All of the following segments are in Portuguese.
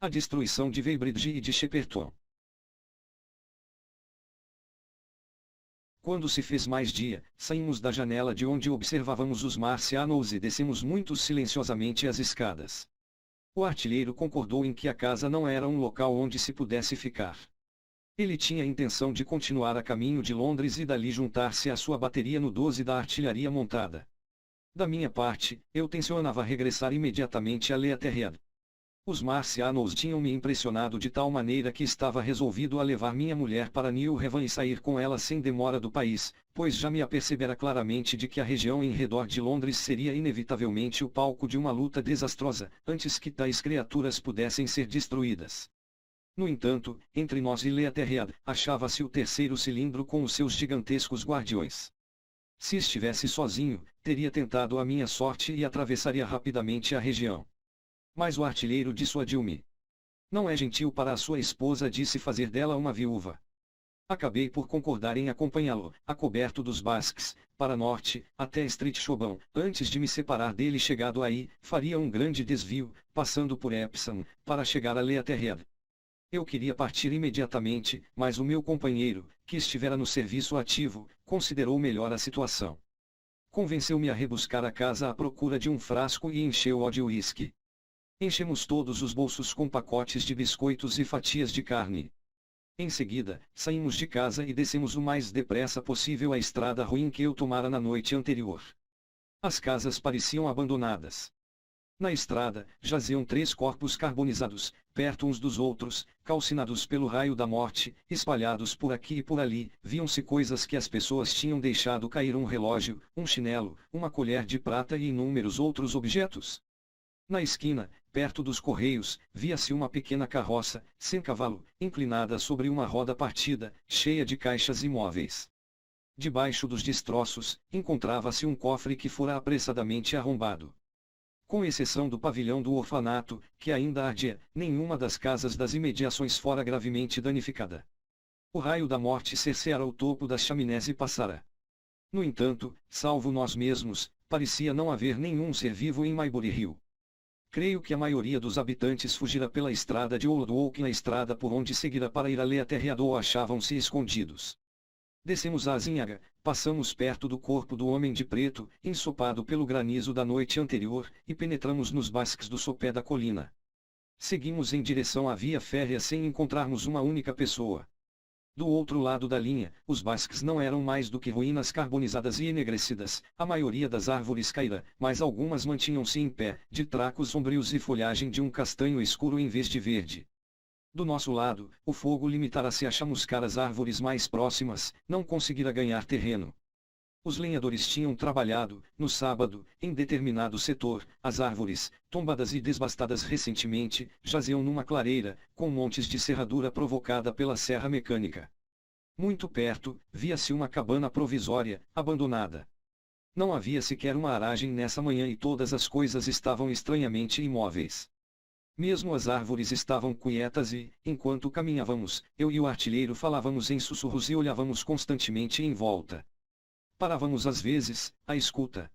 A destruição de Weybridge e de Shepperton. Quando se fez mais dia, saímos da janela de onde observávamos os marcianos e descemos muito silenciosamente as escadas. O artilheiro concordou em que a casa não era um local onde se pudesse ficar. Ele tinha a intenção de continuar a caminho de Londres e dali juntar-se à sua bateria no 12 da artilharia montada. Da minha parte, eu tencionava regressar imediatamente a Leatherhead. Os marcianos tinham me impressionado de tal maneira que estava resolvido a levar minha mulher para New Haven e sair com ela sem demora do país, pois já me apercebera claramente de que a região em redor de Londres seria inevitavelmente o palco de uma luta desastrosa, antes que tais criaturas pudessem ser destruídas. No entanto, entre nós e Leatherhead, achava-se o terceiro cilindro com os seus gigantescos guardiões. Se estivesse sozinho, teria tentado a minha sorte e atravessaria rapidamente a região. Mas o artilheiro dissuadiu-me. Não é gentil para a sua esposa, disse, fazer dela uma viúva. Acabei por concordar em acompanhá-lo, acoberto dos Basques, para norte, até Street Chobão. Antes de me separar dele, chegado aí, faria um grande desvio, passando por Epsom, para chegar a Leatherhead. Eu queria partir imediatamente, mas o meu companheiro, que estivera no serviço ativo, considerou melhor a situação. Convenceu-me a rebuscar a casa à procura de um frasco e encheu-o de uísque. Enchemos todos os bolsos com pacotes de biscoitos e fatias de carne. Em seguida, saímos de casa e descemos o mais depressa possível a estrada ruim que eu tomara na noite anterior. As casas pareciam abandonadas. Na estrada, jaziam 3 corpos carbonizados, perto uns dos outros, calcinados pelo raio da morte, espalhados por aqui e por ali. Viam-se coisas que as pessoas tinham deixado cair: um relógio, um chinelo, uma colher de prata e inúmeros outros objetos. Na esquina, perto dos correios, via-se uma pequena carroça, sem cavalo, inclinada sobre uma roda partida, cheia de caixas e móveis. Debaixo dos destroços, encontrava-se um cofre que fora apressadamente arrombado. Com exceção do pavilhão do orfanato, que ainda ardia, nenhuma das casas das imediações fora gravemente danificada. O raio da morte cerceara o topo das chaminés e passara. No entanto, salvo nós mesmos, parecia não haver nenhum ser vivo em Maybury Hill. Creio que a maioria dos habitantes fugira pela estrada de Old Oak, na estrada por onde seguira para ir a Leatherhead, ou achavam-se escondidos. Descemos a Azinhaga, passamos perto do corpo do homem de preto, ensopado pelo granizo da noite anterior, e penetramos nos Basques do sopé da colina. Seguimos em direção à via férrea sem encontrarmos uma única pessoa. Do outro lado da linha, os Basques não eram mais do que ruínas carbonizadas e enegrecidas. A maioria das árvores caíra, mas algumas mantinham-se em pé, de tracos sombrios e folhagem de um castanho escuro em vez de verde. Do nosso lado, o fogo limitara-se a chamuscar as árvores mais próximas, não conseguira ganhar terreno. Os lenhadores tinham trabalhado, no sábado, em determinado setor. As árvores, tombadas e desbastadas recentemente, jaziam numa clareira, com montes de serradura provocada pela serra mecânica. Muito perto, via-se uma cabana provisória, abandonada. Não havia sequer uma aragem nessa manhã e todas as coisas estavam estranhamente imóveis. Mesmo as árvores estavam quietas e, enquanto caminhávamos, eu e o artilheiro falávamos em sussurros e olhávamos constantemente em volta. Parávamos às vezes, à escuta.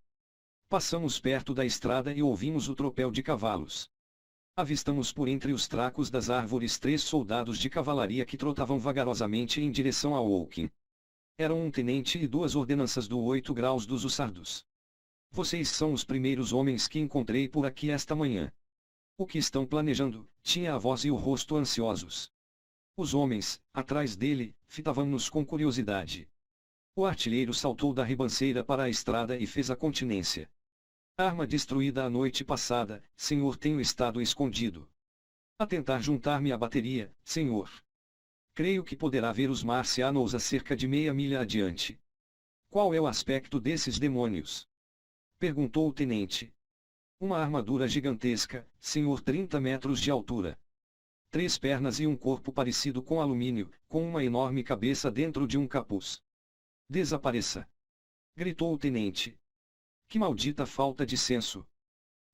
Passamos perto da estrada e ouvimos o tropel de cavalos. Avistamos por entre os tracos das árvores 3 soldados de cavalaria que trotavam vagarosamente em direção a Woking. Eram um tenente e 2 ordenanças do 8 graus dos Hussardos. Vocês são os primeiros homens que encontrei por aqui esta manhã. O que estão planejando? Tinha a voz e o rosto ansiosos. Os homens, atrás dele, fitavam-nos com curiosidade. O artilheiro saltou da ribanceira para a estrada e fez a continência. Arma destruída a noite passada, senhor. Tenho estado escondido. A tentar juntar-me à bateria, senhor. Creio que poderá ver os marcianos a cerca de meia milha adiante. Qual é o aspecto desses demônios? Perguntou o tenente. Uma armadura gigantesca, senhor, 30 metros de altura. 3 pernas e um corpo parecido com alumínio, com uma enorme cabeça dentro de um capuz. Desapareça! Gritou o tenente. Que maldita falta de senso!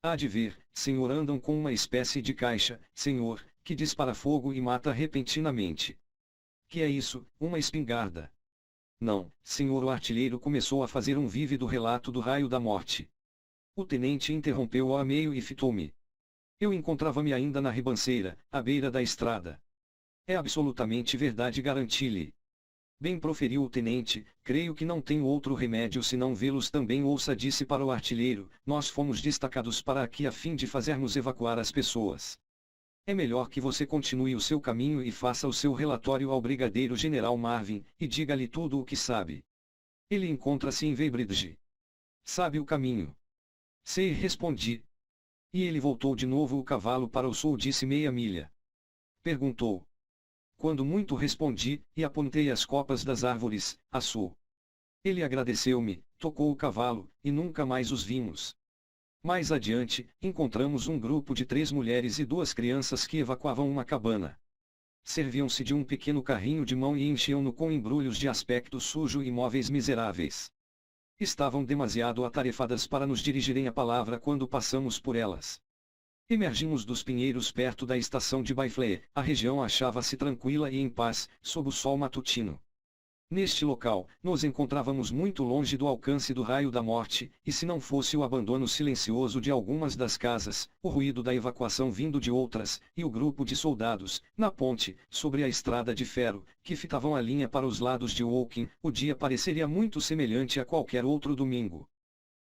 Há de ver, senhor, andam com uma espécie de caixa, senhor, que dispara fogo e mata repentinamente. Que é isso, uma espingarda? Não, senhor. O artilheiro começou a fazer um vívido relato do raio da morte. O tenente interrompeu-o a meio e fitou-me. Eu encontrava-me ainda na ribanceira, à beira da estrada. É absolutamente verdade, garanti-lhe. Bem, proferiu o tenente, creio que não tenho outro remédio senão vê-los também. Ouça, disse para o artilheiro, nós fomos destacados para aqui a fim de fazermos evacuar as pessoas. É melhor que você continue o seu caminho e faça o seu relatório ao brigadeiro-general Marvin, e diga-lhe tudo o que sabe. Ele encontra-se em Weybridge. Sabe o caminho? Sei, respondi. E ele voltou de novo o cavalo para o sul, disse meia milha. Perguntou. Quando muito, respondi, e apontei as copas das árvores, a sul. Ele agradeceu-me, tocou o cavalo, e nunca mais os vimos. Mais adiante, encontramos um grupo de 3 mulheres e 2 crianças que evacuavam uma cabana. Serviam-se de um pequeno carrinho de mão e enchiam-no com embrulhos de aspecto sujo e móveis miseráveis. Estavam demasiado atarefadas para nos dirigirem a palavra quando passamos por elas. Emergimos dos pinheiros perto da estação de Byfleet. A região achava-se tranquila e em paz, sob o sol matutino. Neste local, nos encontrávamos muito longe do alcance do raio da morte, e se não fosse o abandono silencioso de algumas das casas, o ruído da evacuação vindo de outras, e o grupo de soldados, na ponte, sobre a estrada de ferro, que fitavam a linha para os lados de Woking, o dia pareceria muito semelhante a qualquer outro domingo.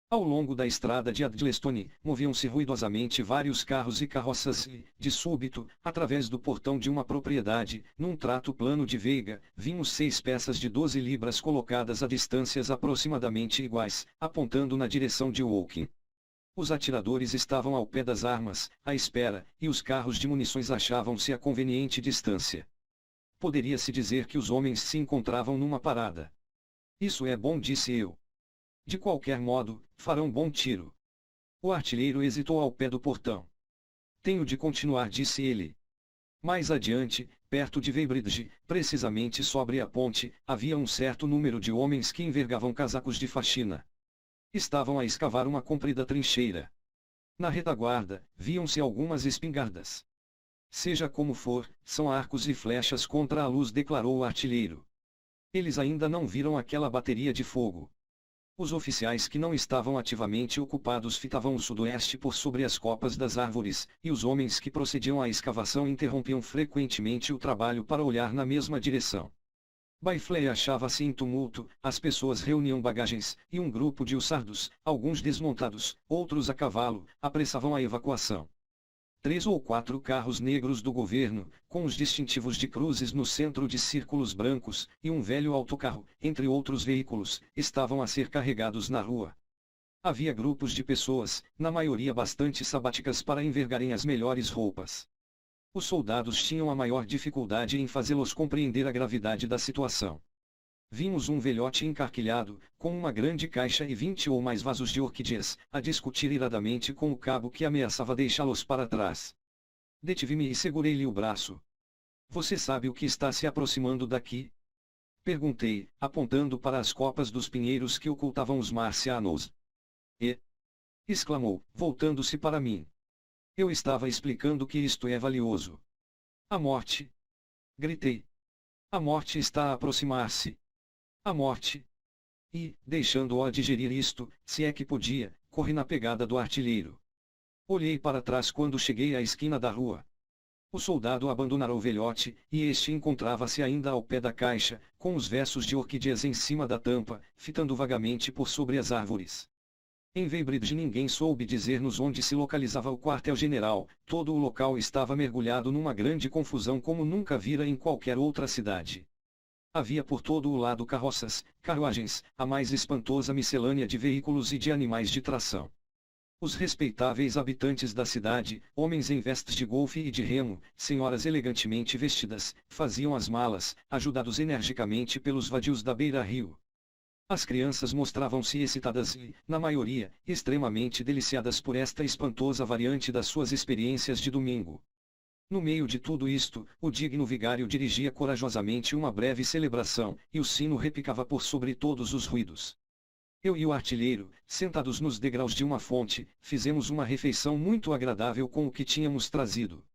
Ao longo da estrada de Adlestone, moviam-se ruidosamente vários carros e carroças e, de súbito, através do portão de uma propriedade, num trato plano de veiga, vimos 6 peças de 12 libras colocadas a distâncias aproximadamente iguais, apontando na direção de Woking. Os atiradores estavam ao pé das armas, à espera, e os carros de munições achavam-se a conveniente distância. Poderia-se dizer que os homens se encontravam numa parada. Isso é bom, disse eu. De qualquer modo, farão bom tiro. O artilheiro hesitou ao pé do portão. Tenho de continuar, disse ele. Mais adiante, perto de Weybridge, precisamente sobre a ponte, havia um certo número de homens que envergavam casacos de faxina. Estavam a escavar uma comprida trincheira. Na retaguarda, viam-se algumas espingardas. Seja como for, são arcos e flechas contra a luz, declarou o artilheiro. Eles ainda não viram aquela bateria de fogo. Os oficiais que não estavam ativamente ocupados fitavam o sudoeste por sobre as copas das árvores, e os homens que procediam à escavação interrompiam frequentemente o trabalho para olhar na mesma direção. Byfleet achava-se em tumulto, as pessoas reuniam bagagens, e um grupo de hussardos, alguns desmontados, outros a cavalo, apressavam a evacuação. 3 ou 4 carros negros do governo, com os distintivos de cruzes no centro de círculos brancos, e um velho autocarro, entre outros veículos, estavam a ser carregados na rua. Havia grupos de pessoas, na maioria bastante sabáticas para envergarem as melhores roupas. Os soldados tinham a maior dificuldade em fazê-los compreender a gravidade da situação. Vimos um velhote encarquilhado, com uma grande caixa e 20 ou mais vasos de orquídeas, a discutir iradamente com o cabo que ameaçava deixá-los para trás. Detive-me e segurei-lhe o braço. Você sabe o que está se aproximando daqui? Perguntei, apontando para as copas dos pinheiros que ocultavam os marcianos. E? Exclamou, voltando-se para mim. Eu estava explicando que isto é valioso. A morte. Gritei. A morte está a aproximar-se. A morte. E, deixando-o digerir isto, se é que podia, corri na pegada do artilheiro. Olhei para trás quando cheguei à esquina da rua. O soldado abandonara o velhote, e este encontrava-se ainda ao pé da caixa, com os versos de orquídeas em cima da tampa, fitando vagamente por sobre as árvores. Em Weybridge ninguém soube dizer-nos onde se localizava o quartel-general, todo o local estava mergulhado numa grande confusão como nunca vira em qualquer outra cidade. Havia por todo o lado carroças, carruagens, a mais espantosa miscelânea de veículos e de animais de tração. Os respeitáveis habitantes da cidade, homens em vestes de golfe e de remo, senhoras elegantemente vestidas, faziam as malas, ajudados energicamente pelos vadios da beira-rio. As crianças mostravam-se excitadas e, na maioria, extremamente deliciadas por esta espantosa variante das suas experiências de domingo. No meio de tudo isto, o digno vigário dirigia corajosamente uma breve celebração, e o sino repicava por sobre todos os ruídos. Eu e o artilheiro, sentados nos degraus de uma fonte, fizemos uma refeição muito agradável com o que tínhamos trazido.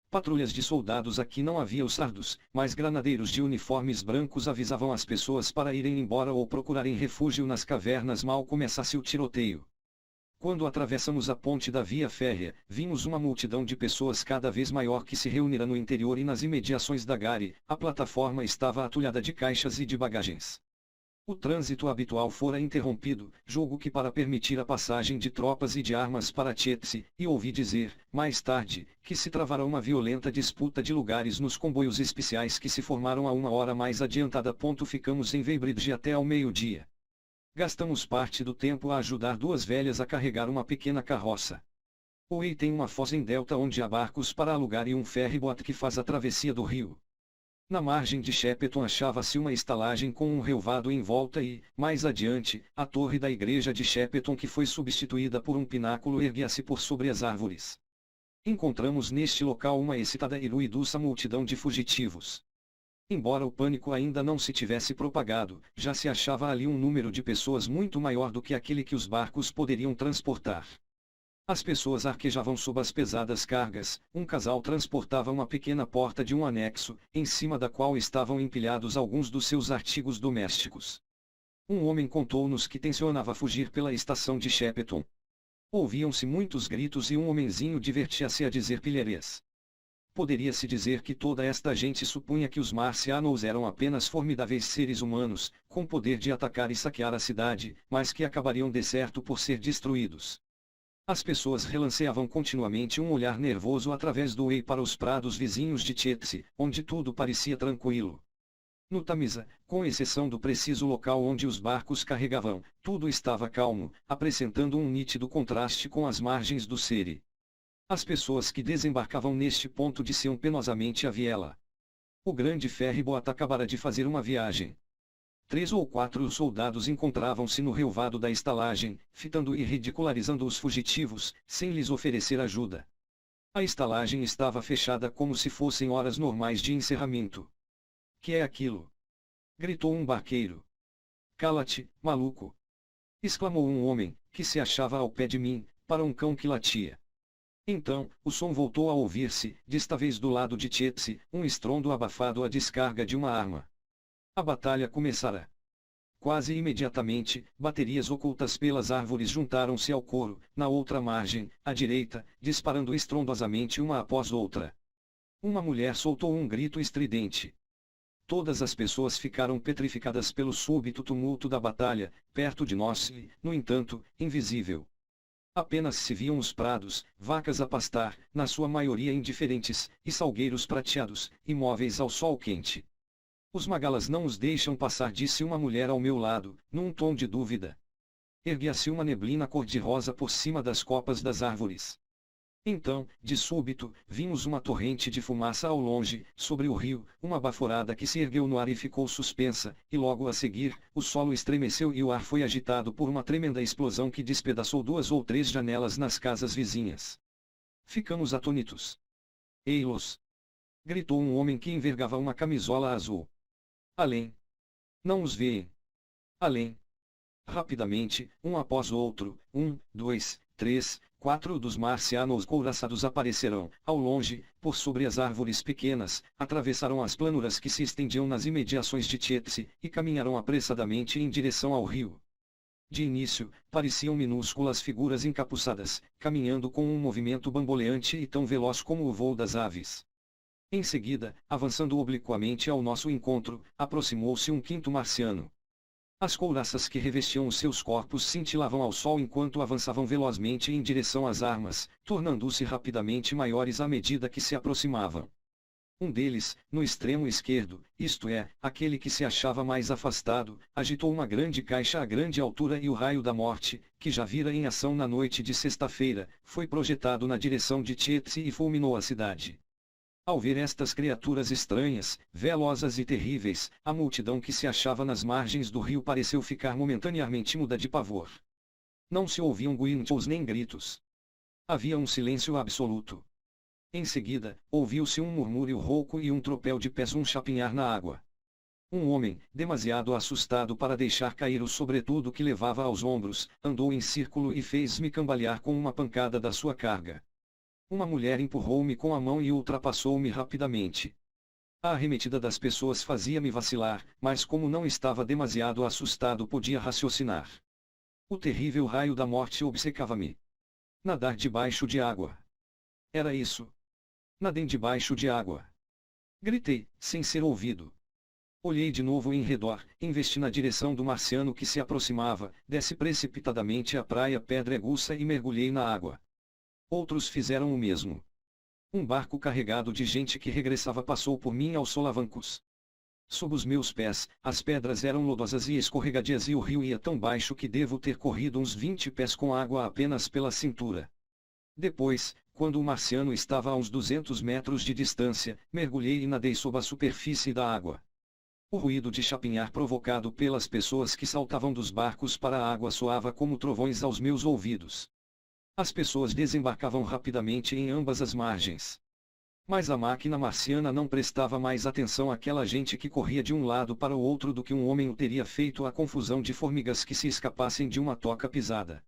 Patrulhas de soldados aqui não havia os sardos, mas granadeiros de uniformes brancos avisavam as pessoas para irem embora ou procurarem refúgio nas cavernas mal começasse o tiroteio. Quando atravessamos a ponte da via férrea, vimos uma multidão de pessoas cada vez maior que se reunira no interior e nas imediações da gare. A plataforma estava atulhada de caixas e de bagagens. O trânsito habitual fora interrompido, julgo que para permitir a passagem de tropas e de armas para Tietze, e ouvi dizer, mais tarde, que se travará uma violenta disputa de lugares nos comboios especiais que se formaram a uma hora mais adiantada. Ficamos em Weybridge até ao meio-dia. Gastamos parte do tempo a ajudar duas velhas a carregar uma pequena carroça. Oi tem uma foz em Delta onde há barcos para alugar e um ferryboat que faz a travessia do rio. Na margem de Shepperton achava-se uma estalagem com um relvado em volta e, mais adiante, a torre da igreja de Shepperton que foi substituída por um pináculo erguia-se por sobre as árvores. Encontramos neste local uma excitada e ruidosa multidão de fugitivos. Embora o pânico ainda não se tivesse propagado, já se achava ali um número de pessoas muito maior do que aquele que os barcos poderiam transportar. As pessoas arquejavam sob as pesadas cargas. Um casal transportava uma pequena porta de um anexo, em cima da qual estavam empilhados alguns dos seus artigos domésticos. Um homem contou-nos que tencionava fugir pela estação de Shepperton. Ouviam-se muitos gritos e um homenzinho divertia-se a dizer pilharés. Poderia-se dizer que toda esta gente supunha que os marcianos eram apenas formidáveis seres humanos, com poder de atacar e saquear a cidade, mas que acabariam de certo por ser destruídos. As pessoas relanceavam continuamente um olhar nervoso através do Wey para os prados vizinhos de Tietze, onde tudo parecia tranquilo. No Tamisa, com exceção do preciso local onde os barcos carregavam, tudo estava calmo, acrescentando um nítido contraste com as margens do Seri. As pessoas que desembarcavam neste ponto desciam penosamente a viela. O grande ferryboat acabara de fazer uma viagem. 3 ou 4 soldados encontravam-se no relvado da estalagem, fitando e ridicularizando os fugitivos, sem lhes oferecer ajuda. A estalagem estava fechada como se fossem horas normais de encerramento. Que é aquilo? Gritou um barqueiro. Cala-te, maluco! Exclamou um homem, que se achava ao pé de mim, para um cão que latia. Então, o som voltou a ouvir-se, desta vez do lado de Tietze, um estrondo abafado à descarga de uma arma. A batalha começara. Quase imediatamente, baterias ocultas pelas árvores juntaram-se ao coro, na outra margem, à direita, disparando estrondosamente uma após outra. Uma mulher soltou um grito estridente. Todas as pessoas ficaram petrificadas pelo súbito tumulto da batalha, perto de nós e, no entanto, invisível. Apenas se viam os prados, vacas a pastar, na sua maioria indiferentes, e salgueiros prateados, imóveis ao sol quente. Os magalas não os deixam passar, disse uma mulher ao meu lado, num tom de dúvida. Erguia-se uma neblina cor-de-rosa por cima das copas das árvores. Então, de súbito, vimos uma torrente de fumaça ao longe, sobre o rio, uma baforada que se ergueu no ar e ficou suspensa, e logo a seguir, o solo estremeceu e o ar foi agitado por uma tremenda explosão que despedaçou 2 ou 3 janelas nas casas vizinhas. Ficamos atônitos. Ei-los! Gritou um homem que envergava uma camisola azul. Além! Não os veem! Além! Rapidamente, um após o outro, 1, 2, 3, 4 dos marcianos couraçados aparecerão, ao longe, por sobre as árvores pequenas, atravessaram as planuras que se estendiam nas imediações de Tietze, e caminharam apressadamente em direção ao rio. De início, pareciam minúsculas figuras encapuçadas, caminhando com um movimento bamboleante e tão veloz como o voo das aves. Em seguida, avançando obliquamente ao nosso encontro, aproximou-se um quinto marciano. As couraças que revestiam os seus corpos cintilavam ao sol enquanto avançavam velozmente em direção às armas, tornando-se rapidamente maiores à medida que se aproximavam. Um deles, no extremo esquerdo, isto é, aquele que se achava mais afastado, agitou uma grande caixa a grande altura e o raio da morte, que já vira em ação na noite de sexta-feira, foi projetado na direção de Tietze e fulminou a cidade. Ao ver estas criaturas estranhas, velozes e terríveis, a multidão que se achava nas margens do rio pareceu ficar momentaneamente muda de pavor. Não se ouviam guinchos nem gritos. Havia um silêncio absoluto. Em seguida, ouviu-se um murmúrio rouco e um tropel de pés chapinhar na água. Um homem, demasiado assustado para deixar cair o sobretudo que levava aos ombros, andou em círculo e fez-me cambalear com uma pancada da sua carga. Uma mulher empurrou-me com a mão e ultrapassou-me rapidamente. A arremetida das pessoas fazia-me vacilar, mas como não estava demasiado assustado podia raciocinar. O terrível raio da morte obcecava-me. Nadar debaixo de água. Era isso. Nadem debaixo de água. Gritei, sem ser ouvido. Olhei de novo em redor, investi na direção do marciano que se aproximava, desci precipitadamente à praia pedregosa e mergulhei na água. Outros fizeram o mesmo. Um barco carregado de gente que regressava passou por mim aos solavancos. Sob os meus pés, as pedras eram lodosas e escorregadias e o rio ia tão baixo que devo ter corrido uns 20 pés com água apenas pela cintura. Depois, quando o marciano estava a uns 200 metros de distância, mergulhei e nadei sob a superfície da água. O ruído de chapinhar provocado pelas pessoas que saltavam dos barcos para a água soava como trovões aos meus ouvidos. As pessoas desembarcavam rapidamente em ambas as margens. Mas a máquina marciana não prestava mais atenção àquela gente que corria de um lado para o outro do que um homem o teria feito a confusão de formigas que se escapassem de uma toca pisada.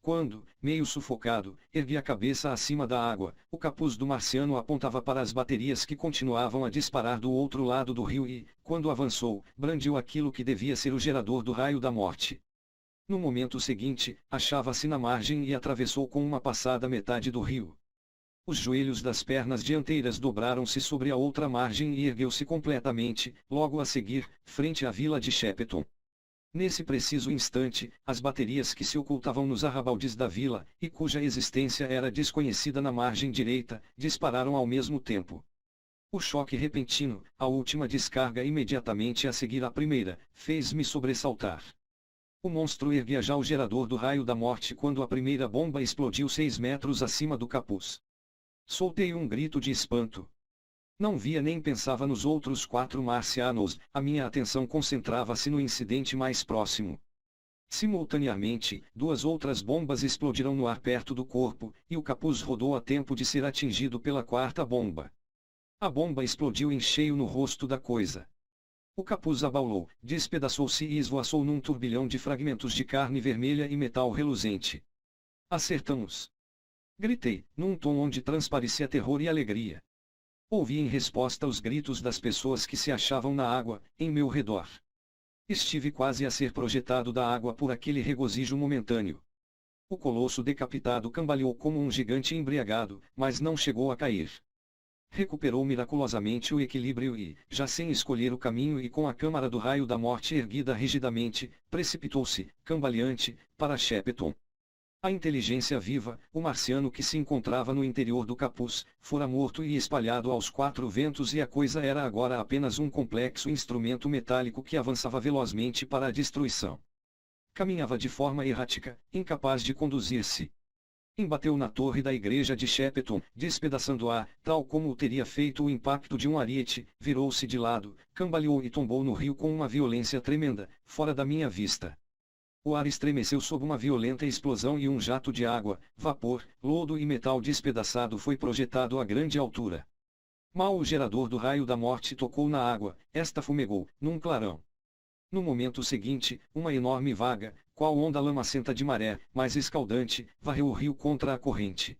Quando, meio sufocado, ergui a cabeça acima da água, o capuz do marciano apontava para as baterias que continuavam a disparar do outro lado do rio e, quando avançou, brandiu aquilo que devia ser o gerador do raio da morte. No momento seguinte, achava-se na margem e atravessou com uma passada metade do rio. Os joelhos das pernas dianteiras dobraram-se sobre a outra margem e ergueu-se completamente, logo a seguir, frente à vila de Shepton. Nesse preciso instante, as baterias que se ocultavam nos arrabaldes da vila, e cuja existência era desconhecida na margem direita, dispararam ao mesmo tempo. O choque repentino, a última descarga imediatamente a seguir à primeira, fez-me sobressaltar. O monstro erguia já o gerador do raio da morte quando a primeira bomba explodiu 6 metros acima do capuz. Soltei um grito de espanto. Não via nem pensava nos outros 4 marcianos, a minha atenção concentrava-se no incidente mais próximo. Simultaneamente, 2 outras bombas explodiram no ar perto do corpo, e o capuz rodou a tempo de ser atingido pela 4ª bomba. A bomba explodiu em cheio no rosto da coisa. O capuz abaulou, despedaçou-se e esvoaçou num turbilhão de fragmentos de carne vermelha e metal reluzente. Acertamos! Gritei, num tom onde transparecia terror e alegria. Ouvi em resposta os gritos das pessoas que se achavam na água, em meu redor. Estive quase a ser projetado da água por aquele regozijo momentâneo. O colosso decapitado cambaleou como um gigante embriagado, mas não chegou a cair. Recuperou miraculosamente o equilíbrio e, já sem escolher o caminho e com a câmara do raio da morte erguida rigidamente, precipitou-se, cambaleante, para Shepton. A inteligência viva, o marciano que se encontrava no interior do capuz, fora morto e espalhado aos 4 ventos e a coisa era agora apenas um complexo instrumento metálico que avançava velozmente para a destruição. Caminhava de forma errática, incapaz de conduzir-se. Embateu na torre da igreja de Shepton, despedaçando-a, tal como o teria feito o impacto de um ariete, virou-se de lado, cambaleou e tombou no rio com uma violência tremenda, fora da minha vista. O ar estremeceu sob uma violenta explosão e um jato de água, vapor, lodo e metal despedaçado foi projetado a grande altura. Mal o gerador do raio da morte tocou na água, esta fumegou, num clarão. No momento seguinte, uma enorme vaga, qual onda lamacenta de maré, mais escaldante, varreu o rio contra a corrente.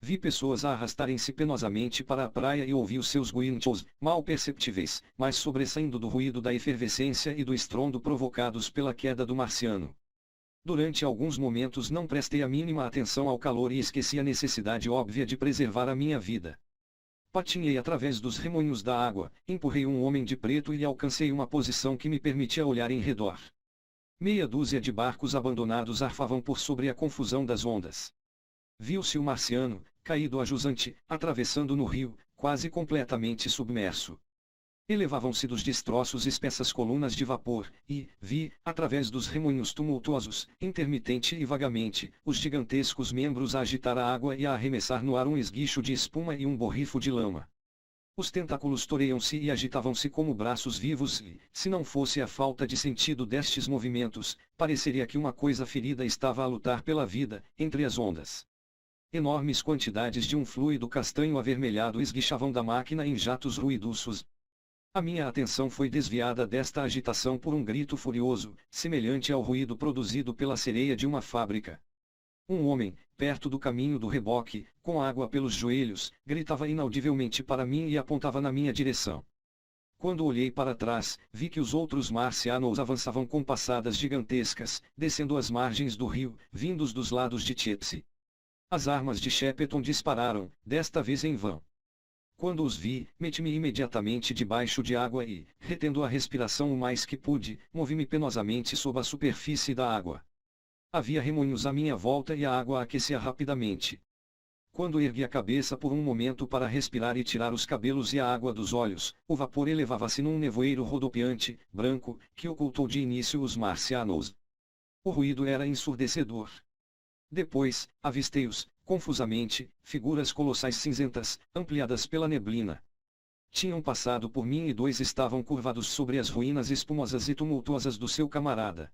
Vi pessoas arrastarem-se penosamente para a praia e ouvi os seus guinchos, mal perceptíveis, mas sobressaindo do ruído da efervescência e do estrondo provocados pela queda do marciano. Durante alguns momentos não prestei a mínima atenção ao calor e esqueci a necessidade óbvia de preservar a minha vida. Patinhei através dos remoinhos da água, empurrei um homem de preto e alcancei uma posição que me permitia olhar em redor. Meia dúzia de barcos abandonados arfavam por sobre a confusão das ondas. Viu-se o marciano, caído a jusante, atravessando no rio, quase completamente submerso. Elevavam-se dos destroços espessas colunas de vapor, e, vi, através dos remoinhos tumultuosos, intermitente e vagamente, os gigantescos membros a agitar a água e a arremessar no ar um esguicho de espuma e um borrifo de lama. Os tentáculos toreiam-se e agitavam-se como braços vivos e, se não fosse a falta de sentido destes movimentos, pareceria que uma coisa ferida estava a lutar pela vida, entre as ondas. Enormes quantidades de um fluido castanho avermelhado esguichavam da máquina em jatos ruidosos. A minha atenção foi desviada desta agitação por um grito furioso, semelhante ao ruído produzido pela sereia de uma fábrica. Um homem, perto do caminho do reboque, com água pelos joelhos, gritava inaudivelmente para mim e apontava na minha direção. Quando olhei para trás, vi que os outros marcianos avançavam com passadas gigantescas, descendo as margens do rio, vindos dos lados de Chepsy. As armas de Shepperton dispararam, desta vez em vão. Quando os vi, meti-me imediatamente debaixo de água e, retendo a respiração o mais que pude, movi-me penosamente sob a superfície da água. Havia remoinhos à minha volta e a água aquecia rapidamente. Quando ergui a cabeça por um momento para respirar e tirar os cabelos e a água dos olhos, o vapor elevava-se num nevoeiro rodopiante, branco, que ocultou de início os marcianos. O ruído era ensurdecedor. Depois, avistei-os, confusamente, figuras colossais cinzentas, ampliadas pela neblina. Tinham passado por mim e dois estavam curvados sobre as ruínas espumosas e tumultuosas do seu camarada.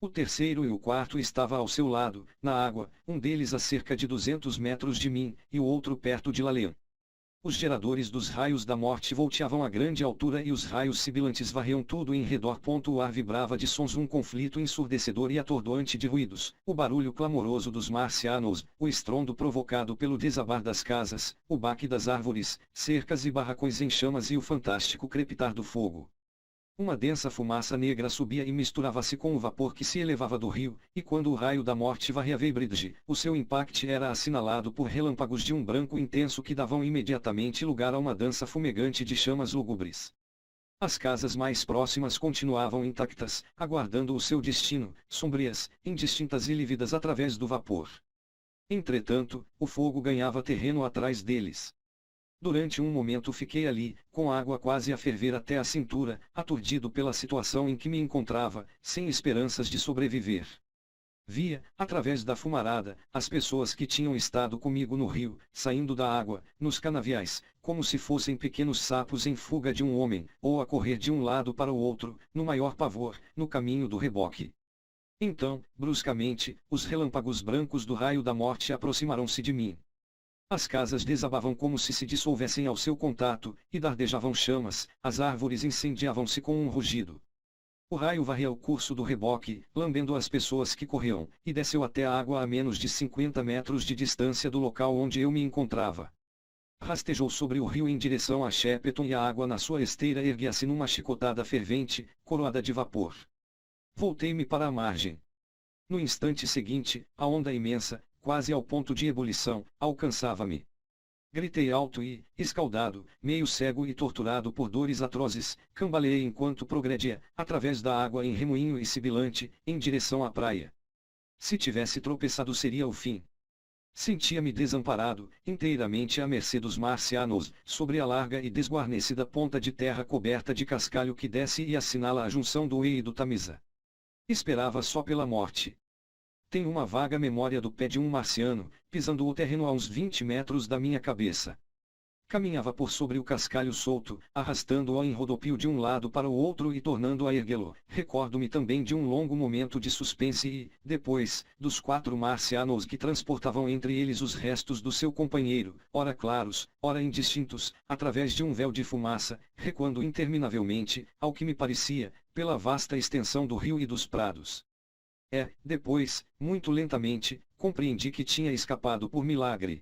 O terceiro e o quarto estava ao seu lado, na água, um deles a cerca de 200 metros de mim, e o outro perto de Lalean. Os geradores dos raios da morte volteavam a grande altura e os raios sibilantes varriam tudo em redor. O ar vibrava de sons, um conflito ensurdecedor e atordoante de ruídos, o barulho clamoroso dos marcianos, o estrondo provocado pelo desabar das casas, o baque das árvores, cercas e barracões em chamas e o fantástico crepitar do fogo. Uma densa fumaça negra subia e misturava-se com o vapor que se elevava do rio, e quando o raio da morte varria Weybridge, o seu impacto era assinalado por relâmpagos de um branco intenso que davam imediatamente lugar a uma dança fumegante de chamas lúgubres. As casas mais próximas continuavam intactas, aguardando o seu destino, sombrias, indistintas e lívidas através do vapor. Entretanto, o fogo ganhava terreno atrás deles. Durante um momento fiquei ali, com água quase a ferver até a cintura, aturdido pela situação em que me encontrava, sem esperanças de sobreviver. Via, através da fumarada, as pessoas que tinham estado comigo no rio, saindo da água, nos canaviais, como se fossem pequenos sapos em fuga de um homem, ou a correr de um lado para o outro, no maior pavor, no caminho do reboque. Então, bruscamente, os relâmpagos brancos do raio da morte aproximaram-se de mim. As casas desabavam como se dissolvessem ao seu contato, e dardejavam chamas, as árvores incendiavam-se com um rugido. O raio varria o curso do reboque, lambendo as pessoas que corriam, e desceu até a água a menos de 50 metros de distância do local onde eu me encontrava. Rastejou sobre o rio em direção a Shepperton e a água na sua esteira erguia-se numa chicotada fervente, coroada de vapor. Voltei-me para a margem. No instante seguinte, a onda imensa, quase ao ponto de ebulição, alcançava-me. Gritei alto e, escaldado, meio cego e torturado por dores atrozes, cambaleei enquanto progredia, através da água em remoinho e sibilante, em direção à praia. Se tivesse tropeçado seria o fim. Sentia-me desamparado, inteiramente à mercê dos marcianos, sobre a larga e desguarnecida ponta de terra coberta de cascalho que desce e assinala a junção do Wei e do Tamisa. Esperava só pela morte. Tenho uma vaga memória do pé de um marciano, pisando o terreno a uns 20 metros da minha cabeça. Caminhava por sobre o cascalho solto, arrastando-o em rodopio de um lado para o outro e tornando a erguê-lo. Recordo-me também de um longo momento de suspense e, depois, dos 4 marcianos que transportavam entre eles os restos do seu companheiro, ora claros, ora indistintos, através de um véu de fumaça, recuando interminavelmente, ao que me parecia, pela vasta extensão do rio e dos prados. Depois, muito lentamente, compreendi que tinha escapado por milagre.